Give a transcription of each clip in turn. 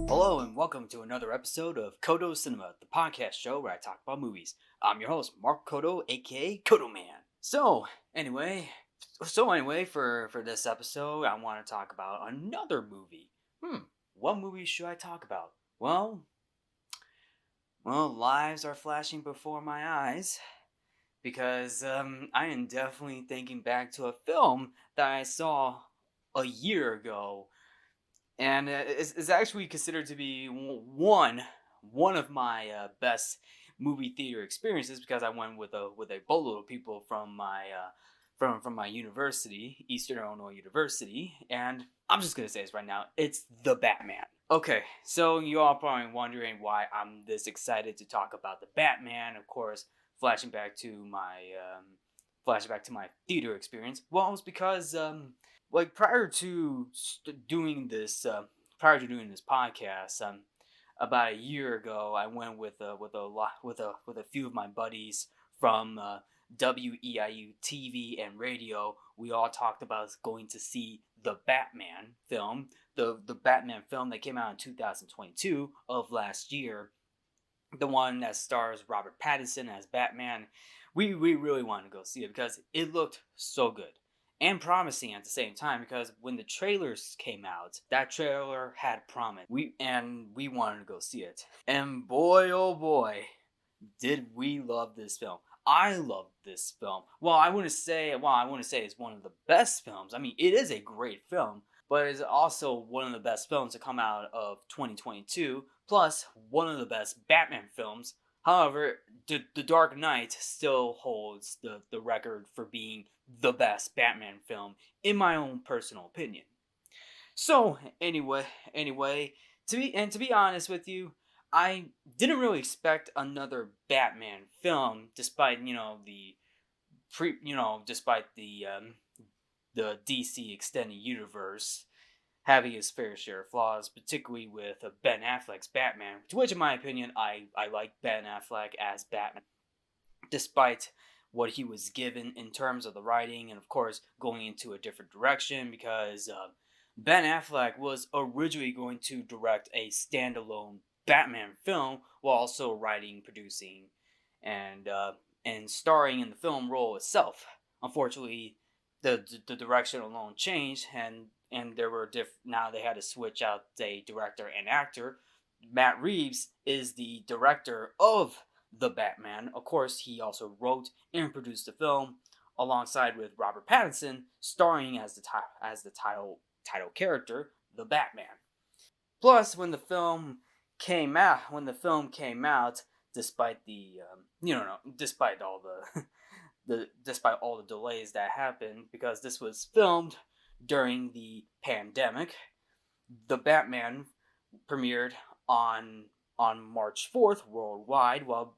Hello and welcome to another episode of Codo Cinema, the podcast show where I talk about movies. I'm your host, Mark Codo, aka Codo Man. So anyway, for this episode, I want to talk about another movie. What movie should I talk about? Well, lives are flashing before my eyes because I am definitely thinking back to a film that I saw a year ago. And it's actually considered to be one of my best movie theater experiences because I went with a boatload of people from my from my university, Eastern Illinois University, and I'm just gonna say this right now: it's The Batman. Okay, so you all probably wondering why I'm this excited to talk about The Batman. Of course, flashing back to my theater experience. Well, it's because prior to doing this podcast, about a year ago, I went with a few of my buddies from WEIU TV and radio. We all talked about going to see the Batman film, the Batman film that came out in 2022 of last year, the one that stars Robert Pattinson as Batman. We really wanted to go see it because it looked so good and promising at the same time, because when the trailers came out, that trailer had promise. We wanted to go see it. And boy, oh boy, did we love this film. I loved this film. I wouldn't say it's one of the best films. I mean, it is a great film, but it's also one of the best films to come out of 2022, plus one of the best Batman films. However, The Dark Knight still holds the record for being the best Batman film, in my own personal opinion. So, anyway, to be honest with you, I didn't really expect another Batman film, despite the DC extended universe having its fair share of flaws, particularly with Ben Affleck's Batman, which in my opinion, I like Ben Affleck as Batman, despite what he was given in terms of the writing, and of course going into a different direction, because Ben Affleck was originally going to direct a standalone Batman film while also writing, producing, and starring in the film role itself. Unfortunately, the direction alone changed, and there were now they had to switch out the director and actor. Matt Reeves is the director of the Batman. Of course, he also wrote and produced the film alongside with Robert Pattinson, starring as the title character, the Batman. Plus, when the film came out, despite despite all the delays that happened, because this was filmed during the pandemic, the Batman premiered on March 4th worldwide, while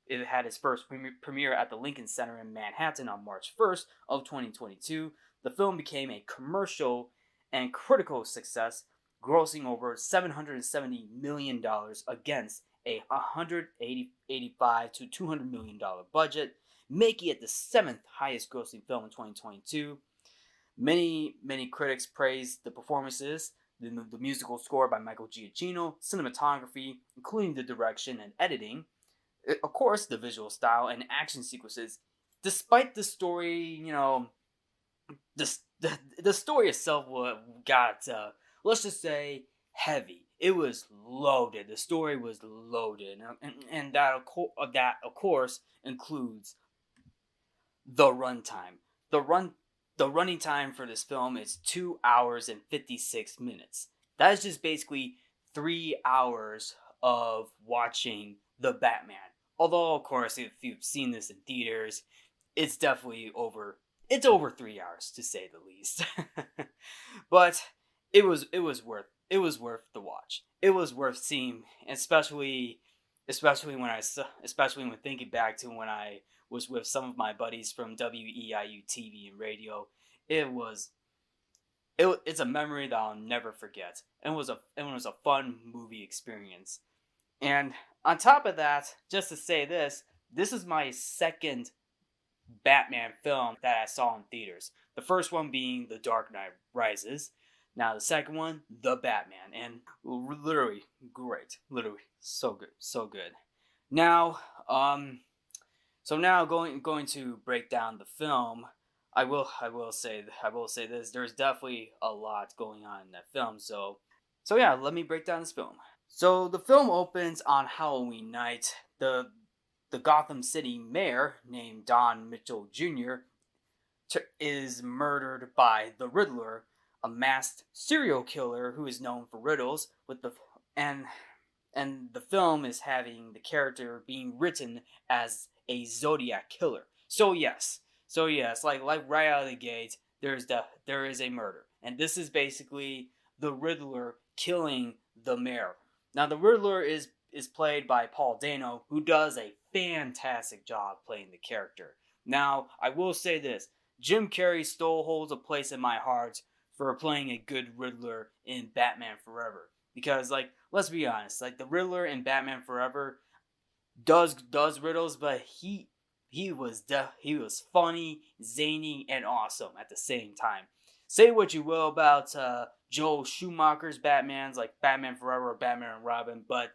it had its first premiere at the Lincoln Center in Manhattan on March 1st of 2022. The film became a commercial and critical success, grossing over $770 million against a $185 to $200 million budget, making it the 7th highest grossing film in 2022. Many critics praised the performances, the musical score by Michael Giacchino, cinematography, including the direction and editing, of course, the visual style and action sequences. Despite the story, the story itself got, let's just say, heavy. It was loaded. The story was loaded, and that of course includes the runtime. The running time for this film is 2 hours and 56 minutes. That is just basically 3 hours of watching the Batman. Although, of course, if you've seen this in theaters, it's definitely over 3 hours to say the least. But it was worth the watch. It was worth seeing, especially when thinking back to when I was with some of my buddies from WEIU TV and radio. It was it's a memory that I'll never forget. And it was a fun movie experience. And on top of that, just to say this is my second Batman film that I saw in theaters. The first one being The Dark Knight Rises. Now the second one, The Batman, and literally great, literally so good, so good. Now, so now going to break down the film. I will say this. There's definitely a lot going on in that film. So yeah, let me break down this film. So the film opens on Halloween night. The Gotham City mayor, named Don Mitchell Jr., is murdered by the Riddler, a masked serial killer who is known for riddles. And and the film is having the character being written as a Zodiac killer. So yes, like right out of the gate, there is a murder, and this is basically the Riddler killing the mayor. Now the Riddler is played by Paul Dano, who does a fantastic job playing the character. Now I will say this: Jim Carrey still holds a place in my heart for playing a good Riddler in Batman Forever. Because, like, let's be honest, like the Riddler in Batman Forever does riddles, but he was funny, zany, and awesome at the same time. Say what you will about Joel Schumacher's Batman's, like Batman Forever or Batman and Robin, but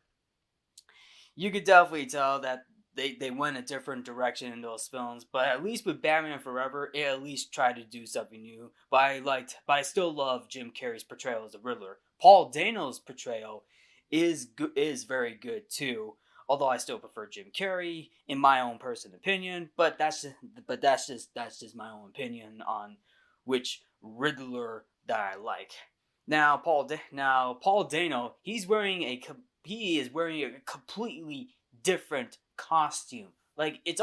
you could definitely tell that they went a different direction in those films. But at least with Batman Forever, it at least tried to do something new. But I still love Jim Carrey's portrayal as the Riddler. Paul Dano's portrayal is very good too. Although I still prefer Jim Carrey in my own personal opinion, but that's just my own opinion on which Riddler that I like. Now Paul Dano, he is wearing a completely different costume. Like it's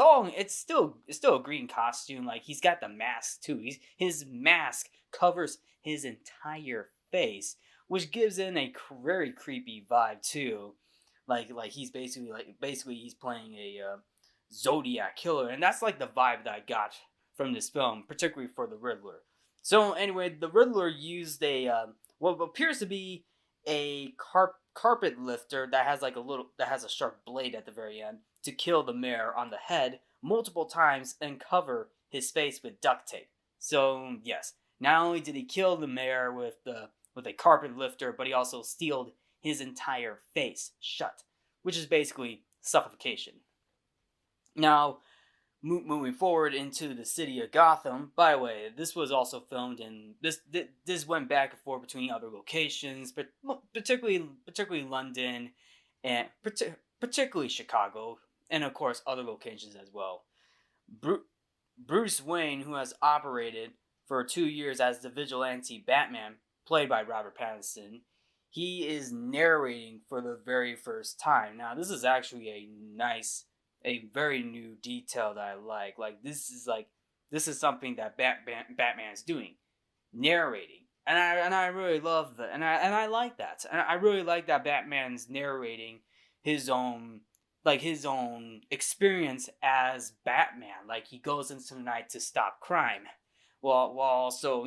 still a green costume. Like he's got the mask too. His mask covers his entire face, which gives it a very creepy vibe too. Like he's basically he's playing a Zodiac killer, and that's like the vibe that I got from this film, particularly for the Riddler. So anyway, the Riddler used what appears to be a carpet lifter that has a sharp blade at the very end to kill the mayor on the head multiple times and cover his face with duct tape. So yes, not only did he kill the mayor with a carpet lifter, but he also sealed his entire face shut, which is basically suffocation. Now, moving forward into the city of Gotham. By the way, this was also filmed in this went back and forth between other locations, but particularly London and particularly Chicago, and of course other locations as well. Bruce Wayne, who has operated for 2 years as the vigilante Batman, played by Robert Pattinson, he is narrating for the very first time. Now, this is actually a very new detail that I like. This is something that Batman is doing, narrating, and I really love that, and I like that, and I really like that Batman's narrating his own his own experience as Batman. Like he goes into the night to stop crime, while also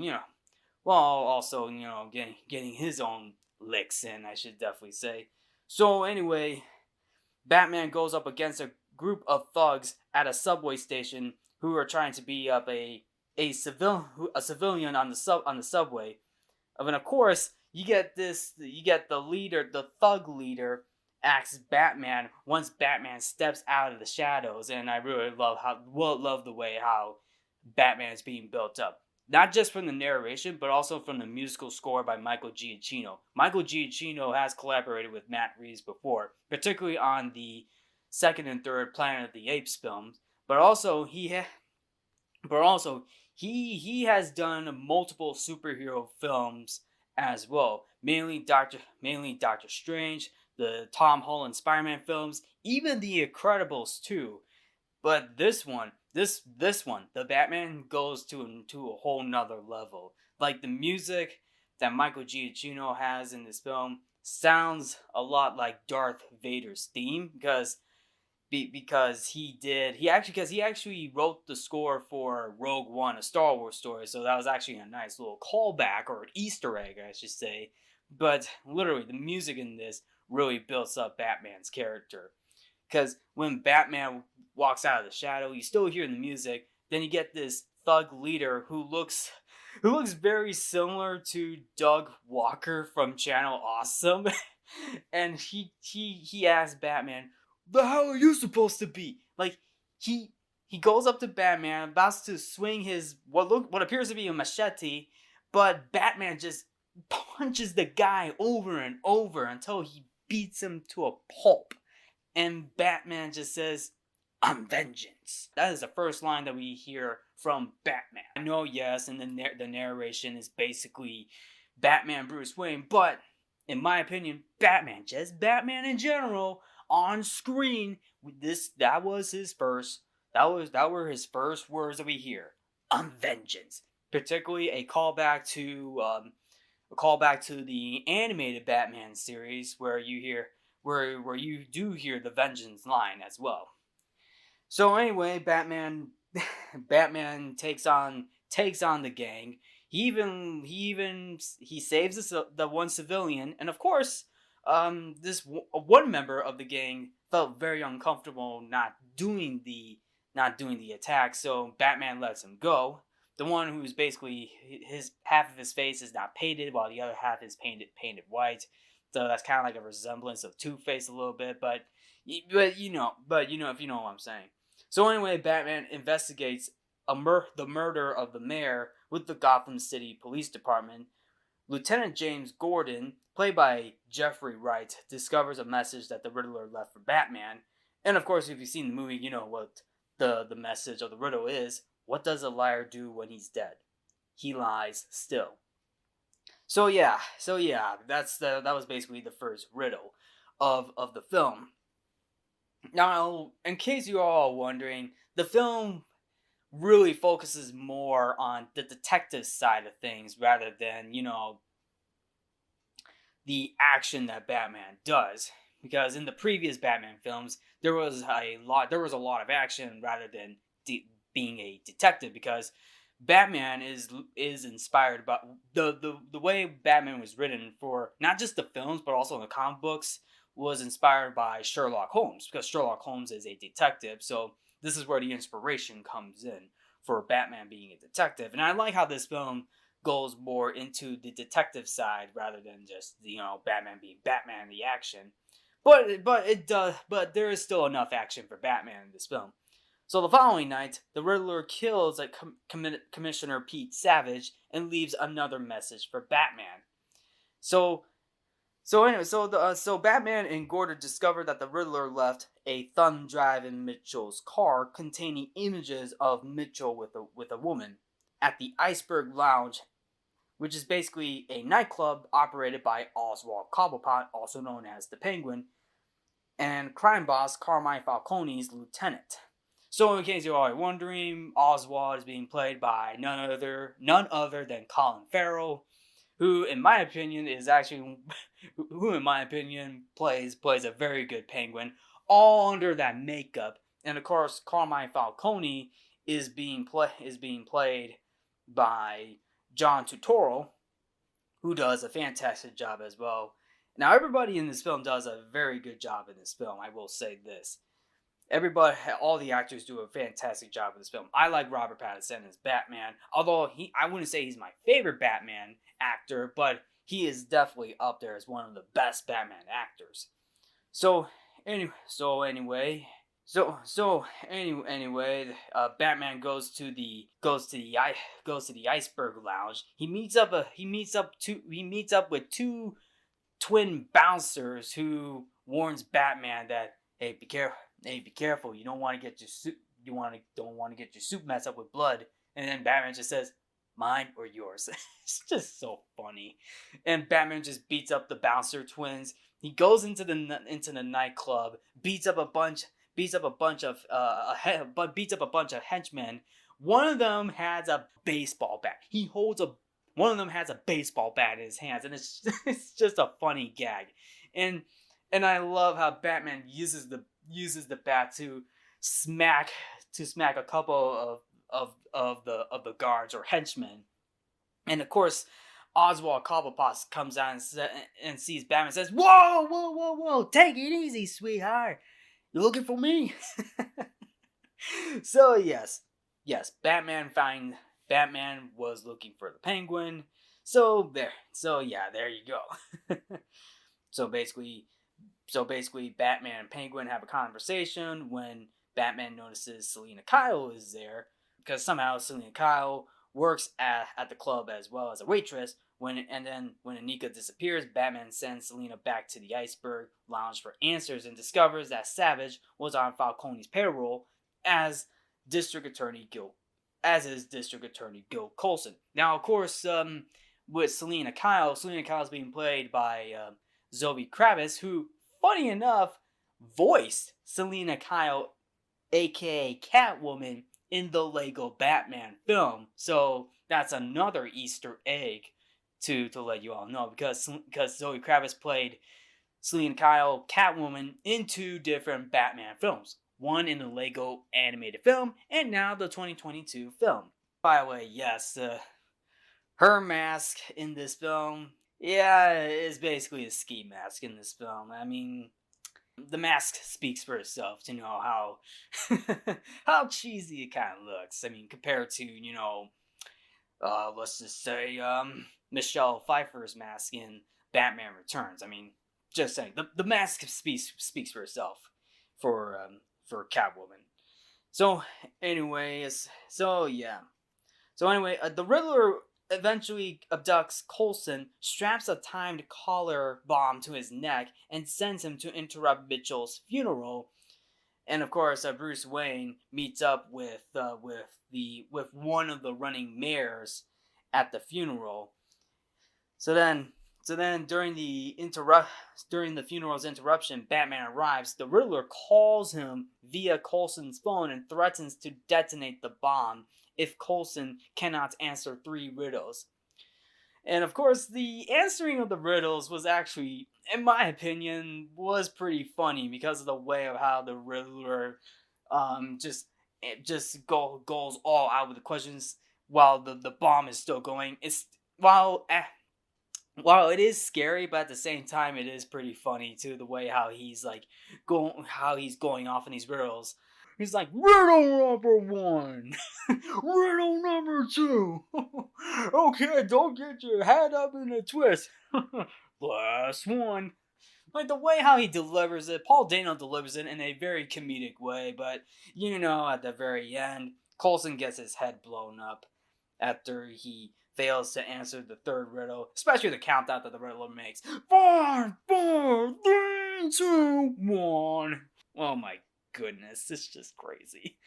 getting his own licks in, I should definitely say. So anyway, Batman goes up against a group of thugs at a subway station who are trying to beat up a civilian on the subway. And of course, you get the thug leader asks Batman once Batman steps out of the shadows, and I really love the way how Batman is being built up. Not just from the narration, but also from the musical score by Michael Giacchino. Michael Giacchino has collaborated with Matt Reeves before, particularly on the second and third Planet of the Apes films. But also he has done multiple superhero films as well. Mainly Doctor Strange, the Tom Holland Spider-Man films, even The Incredibles too. But this one, the Batman goes to a whole nother level. Like the music that Michael Giacchino has in this film sounds a lot like Darth Vader's theme because he actually wrote the score for Rogue One, a Star Wars story. So that was actually a nice little callback or an Easter egg, I should say. But literally, the music in this really builds up Batman's character. Because when Batman walks out of the shadow, you still hear the music. Then you get this thug leader who looks very similar to Doug Walker from Channel Awesome, and he asks Batman, "The hell are you supposed to be?" Like he goes up to Batman, about to swing his what appears to be a machete, but Batman just punches the guy over and over until he beats him to a pulp. And Batman just says, "I'm vengeance." That is the first line that we hear from Batman. I know, yes, and the narration is basically Batman Bruce Wayne, but in my opinion, Batman, just Batman in general, on screen, that was his first. That were his first words that we hear. "I'm vengeance." Particularly a callback to the animated Batman series where you do hear the vengeance line as well. So anyway, Batman takes on the gang. He saves the one civilian, and of course, one member of the gang felt very uncomfortable not doing the attack. So Batman lets him go. The one who's basically his half of his face is not painted, while the other half is painted white. So that's kind of like a resemblance of Two-Face a little bit, but you know if you know what I'm saying. So anyway, Batman investigates the murder of the mayor with the Gotham City Police Department. Lieutenant James Gordon, played by Jeffrey Wright, discovers a message that the Riddler left for Batman. And of course, if you've seen the movie, you know what the message of the riddle is. What does a liar do when he's dead? He lies still. So yeah, that was basically the first riddle of the film. Now, in case you're all wondering, the film really focuses more on the detective side of things rather than, the action that Batman does. Because in the previous Batman films, there was a lot of action rather than being a detective. Because Batman is inspired by the way Batman was written for not just the films but also in the comic books was inspired by Sherlock Holmes, because Sherlock Holmes is a detective. So this is where the inspiration comes in for Batman being a detective. And I like how this film goes more into the detective side rather than just Batman being Batman, the action. But there is still enough action for Batman in this film. So the following night, the Riddler kills Commissioner Pete Savage and leaves another message for Batman. So Batman and Gordon discover that the Riddler left a thumb drive in Mitchell's car containing images of Mitchell with a woman at the Iceberg Lounge, which is basically a nightclub operated by Oswald Cobblepot, also known as the Penguin, and crime boss Carmine Falcone's lieutenant. So in case you're all wondering, Oswald is being played by none other than Colin Farrell, who in my opinion plays a very good Penguin, all under that makeup. And of course, Carmine Falcone is being played by John Turturro, who does a fantastic job as well. Now, everybody in this film does a very good job in this film. I will say this: all the actors do a fantastic job in this film. I like Robert Pattinson as Batman, although I wouldn't say he's my favorite Batman actor, but he is definitely up there as one of the best Batman actors. Batman goes to the Iceberg Lounge. He meets up with two twin bouncers who warns Batman that, hey, be careful. You don't want to get your suit. Don't want to get your suit messed up with blood. And then Batman just says, "Mine or yours?" It's just so funny. And Batman just beats up the bouncer twins. He goes into the nightclub, beats up a bunch of henchmen. One of them has a baseball bat. One of them has a baseball bat in his hands, and it's it's just a funny gag. And I love how Batman uses the bat smack smack a couple of the guards or henchmen. And of course, Oswald Cobblepot comes out and sees Batman and says, "Whoa, whoa, whoa, whoa! Take it easy, sweetheart. You looking for me?" So yes, Batman was looking for the Penguin. So yeah, there you go. so basically, Batman and Penguin have a conversation when Batman notices Selina Kyle is there, because somehow Selina Kyle works at the club as well as a waitress. When Anika disappears, Batman sends Selina back to the Iceberg Lounge for answers and discovers that Savage was on Falcone's payroll as District Attorney Gil Coulson. Now, of course, with Selina Kyle's being played by Zoe Kravitz, who, funny enough, voiced Selina Kyle, aka Catwoman, in the Lego Batman film. So that's another Easter egg to let you all know, because Zoe Kravitz played Selina Kyle, Catwoman, in 2 different Batman films. One in the Lego animated film, and now the 2022 film. By the way, yes, her mask in this film, yeah, is basically a ski mask in this film. I mean, the mask speaks for itself to know how how cheesy it kind of looks. I mean, compared to, let's just say Michelle Pfeiffer's mask in Batman Returns. I mean, just saying, the mask speaks for itself for Catwoman. So anyway, the Riddler eventually abducts Coulson, straps a timed collar bomb to his neck, and sends him to interrupt Mitchell's funeral. And of course, Bruce Wayne meets up with one of the running mayors at the funeral. So then during the funeral's interruption, Batman arrives. The Riddler calls him via Coulson's phone and threatens to detonate the bomb if Coulson cannot answer 3 riddles. And of course, the answering of the riddles was actually, in my opinion, was pretty funny because of the way of how the Riddler just goes all out with the questions while the bomb is still going. While it is scary, but at the same time, it is pretty funny too. The way how he's going off in these riddles. He's like, riddle number 1, riddle number 2. Okay, don't get your head up in a twist. Last one. Like the way how he delivers it, Paul Dano delivers it in a very comedic way, but at the very end, Coulson gets his head blown up after he fails to answer the 3rd riddle, especially the countdown that the Riddler makes. 5, 4, 3, 2, 1. Oh my goodness, it's just crazy.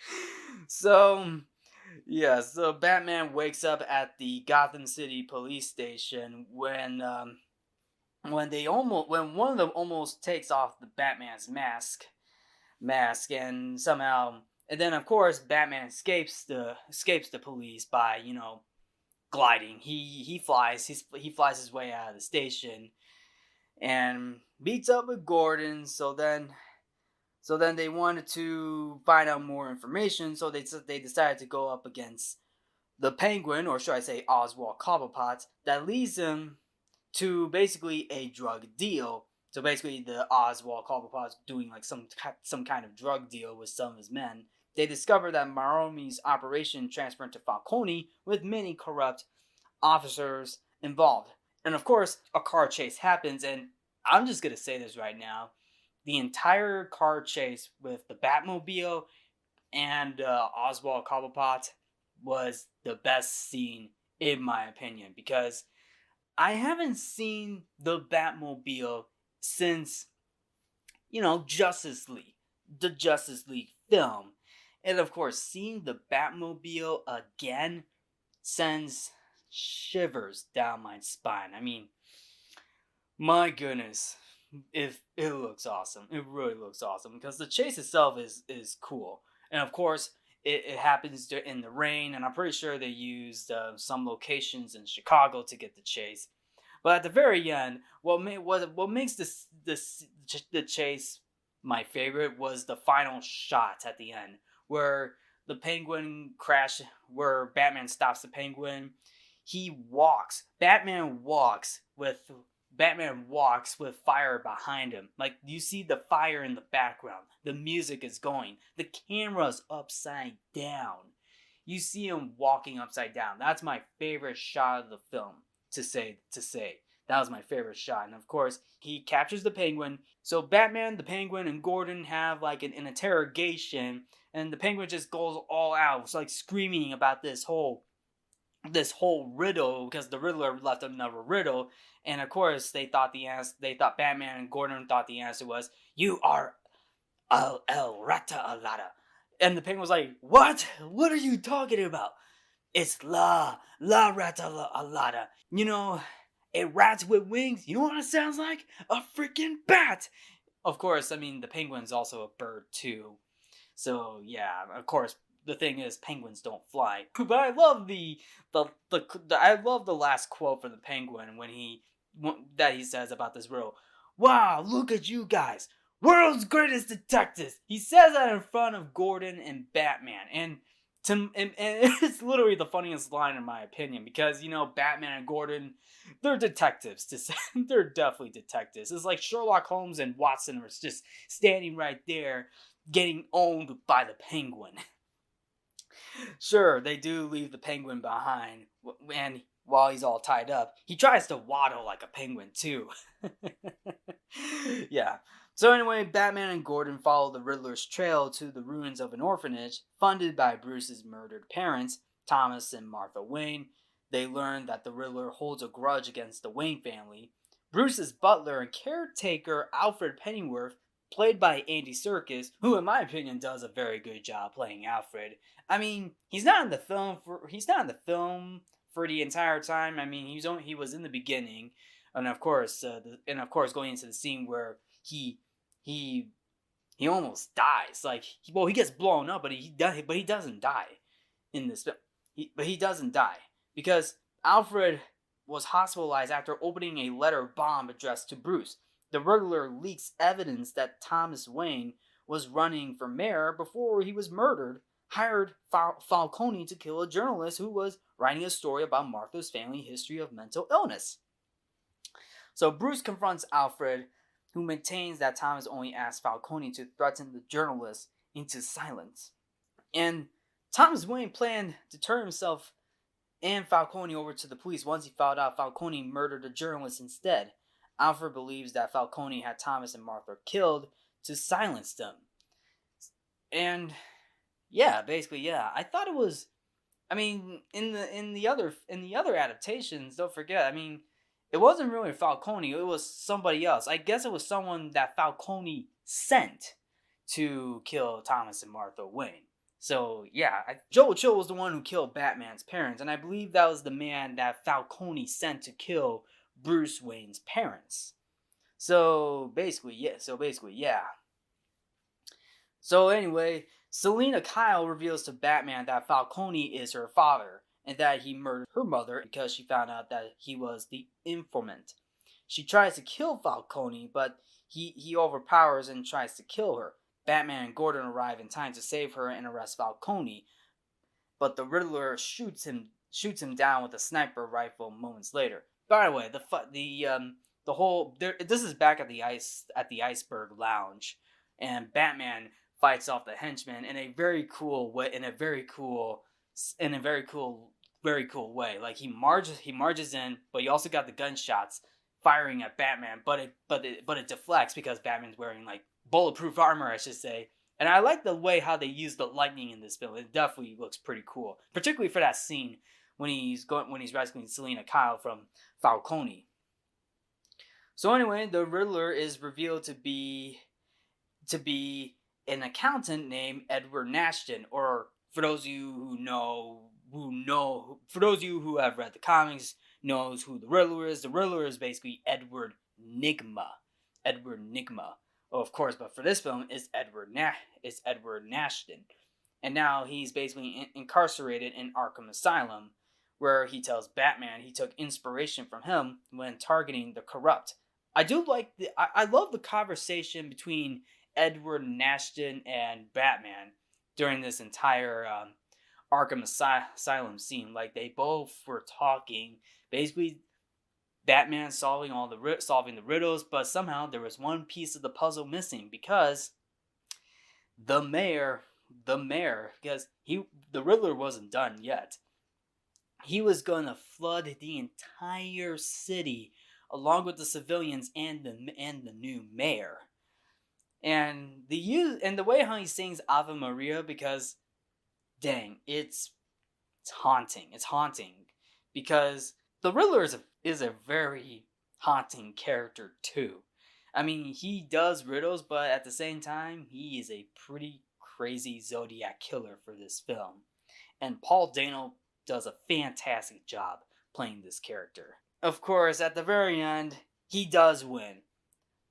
So Batman wakes up at the Gotham City police station when one of them almost takes off the Batman's mask, and then of course Batman escapes the police by gliding. He flies his way out of the station and meets up with Gordon. So then they wanted to find out more information, so they decided to go up against the Penguin, or should I say Oswald Cobblepot, that leads them to basically a drug deal. So basically, the Oswald Cobblepot's doing like some kind of drug deal with some of his men. They discover that Maromi's operation transferred to Falcone, with many corrupt officers involved. And of course, a car chase happens, and I'm just gonna say this right now. The entire car chase with the Batmobile and Oswald Cobblepot was the best scene, in my opinion, because I haven't seen the Batmobile since, Justice League, the Justice League film. And of course, seeing the Batmobile again sends shivers down my spine. I mean, my goodness. if it looks awesome. It really looks awesome because the chase itself is cool, and of course it happens in the rain, and I'm pretty sure they used some locations in Chicago to get the chase. But at the very end, what makes the chase my favorite was the final shot at the end, where the penguin crash, where Batman stops the penguin. He walks. Batman walks with fire behind him. Like you see the fire in the background. The music is going. The camera's upside down. You see him walking upside down. That's my favorite shot of the film. To say that was my favorite shot. And of course, he captures the penguin. So Batman, the penguin, and Gordon have like an interrogation, and the penguin just goes all out. It's like screaming about this whole riddle because the Riddler left another riddle, and of course they thought the answer. They thought Batman and Gordon thought the answer was "You are El Rata Alada," and the penguin was like, "What? What are you talking about? It's La Rata Alada. A rat with wings. You know what it sounds like? A freaking bat." Of course, I mean the penguin's also a bird too. So yeah, of course, the thing is penguins don't fly. But I love I love the last quote from the penguin that he says about this riddle. Wow, look at you guys, world's greatest detectives. He says that in front of Gordon and Batman, and it's literally the funniest line in my opinion because Batman and Gordon, they're detectives. They're definitely detectives. It's like Sherlock Holmes and Watson are just standing right there, getting owned by the penguin. Sure, they do leave the penguin behind, and while he's all tied up, he tries to waddle like a penguin too. Yeah. So anyway, Batman and Gordon follow the Riddler's trail to the ruins of an orphanage funded by Bruce's murdered parents, Thomas and Martha Wayne. They learn that the Riddler holds a grudge against the Wayne family. Bruce's butler and caretaker, Alfred Pennyworth, played by Andy Serkis, who in my opinion does a very good job playing Alfred. I mean, he's not in the film for the entire time. I mean, he was in the beginning, and of course, going into the scene where he he almost dies. Like, he gets blown up, but he doesn't die in this film. But he doesn't die because Alfred was hospitalized after opening a letter bomb addressed to Bruce. The Riddler leaks evidence that Thomas Wayne was running for mayor before he was murdered, hired Falcone to kill a journalist who was writing a story about Martha's family history of mental illness. So Bruce confronts Alfred, who maintains that Thomas only asked Falcone to threaten the journalist into silence. And Thomas Wayne planned to turn himself and Falcone over to the police once he found out Falcone murdered a journalist instead. Alfred believes that Falcone had Thomas and Martha killed to silence them. And yeah, basically, yeah. I thought it was. I mean, in the other adaptations, don't forget. I mean, it wasn't really Falcone. It was somebody else. I guess it was someone that Falcone sent to kill Thomas and Martha Wayne. So yeah, Joel Chill was the one who killed Batman's parents, and I believe that was the man that Falcone sent to kill Bruce Wayne's parents. So basically, yeah. So anyway, Selina Kyle reveals to Batman that Falcone is her father and that he murdered her mother because she found out that he was the informant. She tries to kill Falcone, but he overpowers and tries to kill her. Batman and Gordon arrive in time to save her and arrest Falcone, but the Riddler shoots him down with a sniper rifle moments later. By the way, this is back at the Iceberg Lounge, and Batman fights off the henchmen in a very cool way. Very cool way. Like he marches in, but you also got the gunshots firing at Batman, but it deflects because Batman's wearing like bulletproof armor, I should say. And I like the way how they use the lightning in this film. It definitely looks pretty cool, particularly for that scene when he's rescuing Selina Kyle from Falcone. So anyway, the Riddler is revealed to be an accountant named Edward Nashton, or for those of you who have read the comics, knows who the Riddler is. The Riddler is basically Edward Nygma. Edward Nygma. Oh, of course, but for this film, it's Edward Nashton, and now he's basically incarcerated in Arkham Asylum, where he tells Batman he took inspiration from him when targeting the corrupt. I love the conversation between Edward Nashton and Batman during this entire Arkham Asylum scene. Like they both were talking, basically Batman solving the riddles, but somehow there was one piece of the puzzle missing because the mayor, because the Riddler wasn't done yet. He was gonna flood the entire city along with the civilians and the new mayor. And the way how he sings Ave Maria, because dang, it's haunting. It's haunting because the Riddler is a very haunting character too. I mean, he does riddles, but at the same time, he is a pretty crazy Zodiac killer for this film. And Paul Dano does a fantastic job playing this character. Of course, at the very end, he does win.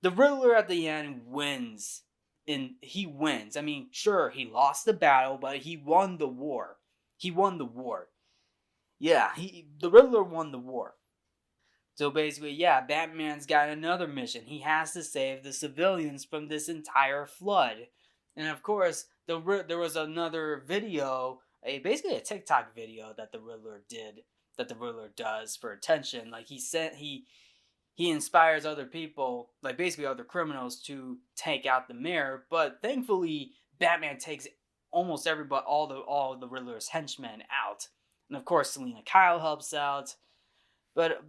The Riddler at the end wins. He wins. I mean, sure, he lost the battle, but he won the war. He won the war. Yeah, the Riddler won the war. So basically, yeah, Batman's got another mission. He has to save the civilians from this entire flood. And of course, there was another video, basically a TikTok video that the Riddler does for attention. Like he inspires other people, like basically other criminals, to take out the mayor. But thankfully, Batman takes almost everybody, all the Riddler's henchmen out. And of course, Selina Kyle helps out. But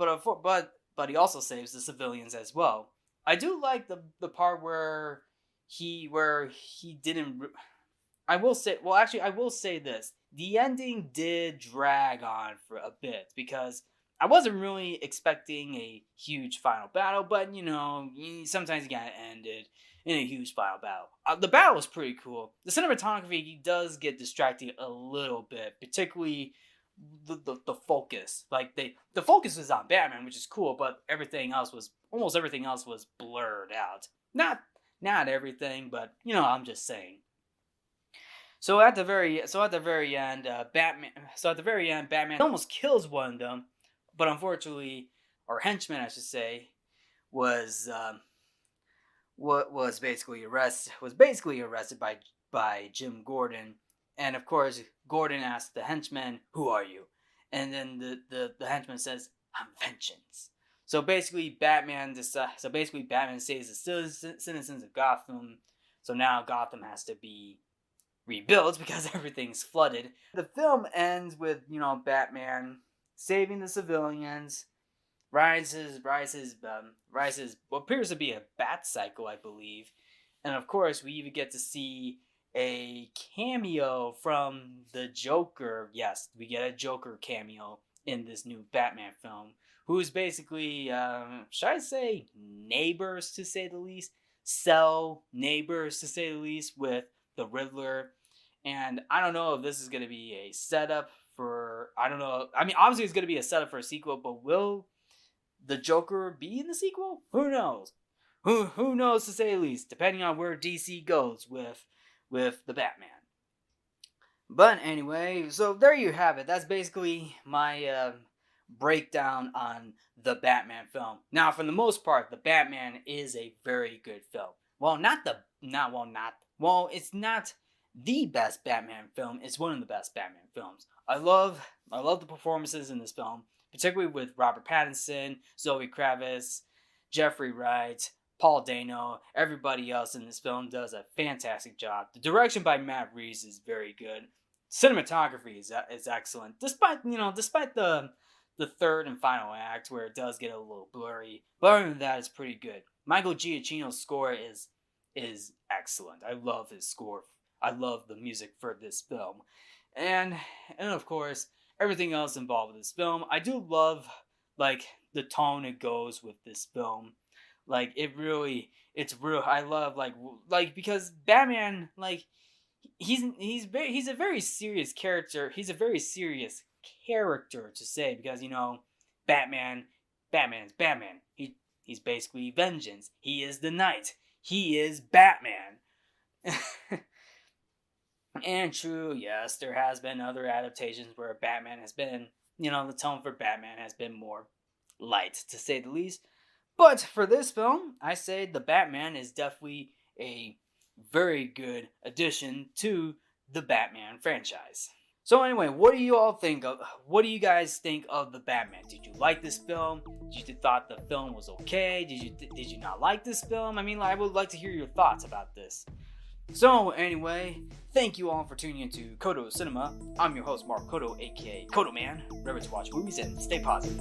he also saves the civilians as well. I do like the part where he didn't. I will say this: the ending did drag on for a bit because I wasn't really expecting a huge final battle, but sometimes you gotta end it in a huge final battle. The battle was pretty cool. The cinematography does get distracting a little bit, particularly the focus. Like the focus was on Batman, which is cool, but almost everything else was blurred out. Not everything, but I'm just saying. So at the very end, Batman almost kills one of them, but unfortunately, or henchman, I should say, was was basically arrested by Jim Gordon. And of course, Gordon asks the henchman, "Who are you?" And then the henchman says, "I'm vengeance." So basically, Batman saves the citizens of Gotham. So now Gotham has to be rebuilt because everything's flooded. The film ends with Batman saving the civilians, rises what appears to be a bat cycle, I believe, and of course we even get to see a cameo from the Joker. Yes, we get a Joker cameo in this new Batman film, who's basically, should I say, neighbors to say the least, with the Riddler. And I don't know if this is going to be a setup for, I don't know, I mean, obviously it's going to be a setup for a sequel, but will the Joker be in the sequel? Who knows? Who knows to say the least, depending on where DC goes with the Batman. But anyway, so there you have it. That's basically my breakdown on the Batman film. Now, for the most part, the Batman is a very good film. It's not the best Batman film. It's one of the best Batman films. I love the performances in this film, particularly with Robert Pattinson, Zoe Kravitz, Jeffrey Wright, Paul Dano. Everybody else in this film does a fantastic job. The direction by Matt Reeves is very good. Cinematography is excellent, despite the third and final act where it does get a little blurry. But other than that, it's pretty good. Michael Giacchino's score is excellent. I love his score. I love the music for this film, and of course everything else involved with this film. I do love like the tone it goes with this film. Like it's real. I love like because Batman, like he's a very serious character. He's a very serious character to say because Batman's Batman. He's He's basically vengeance. He is the knight. He is Batman. And true, yes, there has been other adaptations where Batman has been, the tone for Batman has been more light, to say the least. But for this film, I say the Batman is definitely a very good addition to the Batman franchise. So anyway, what do you all think of? What do you guys think of the Batman? Did you like this film? Did you thought the film was okay? Did you not like this film? I mean, I would like to hear your thoughts about this. So anyway, thank you all for tuning into Codo Cinema. I'm your host Mark Codo, aka Codo Man. Remember to watch movies and stay positive.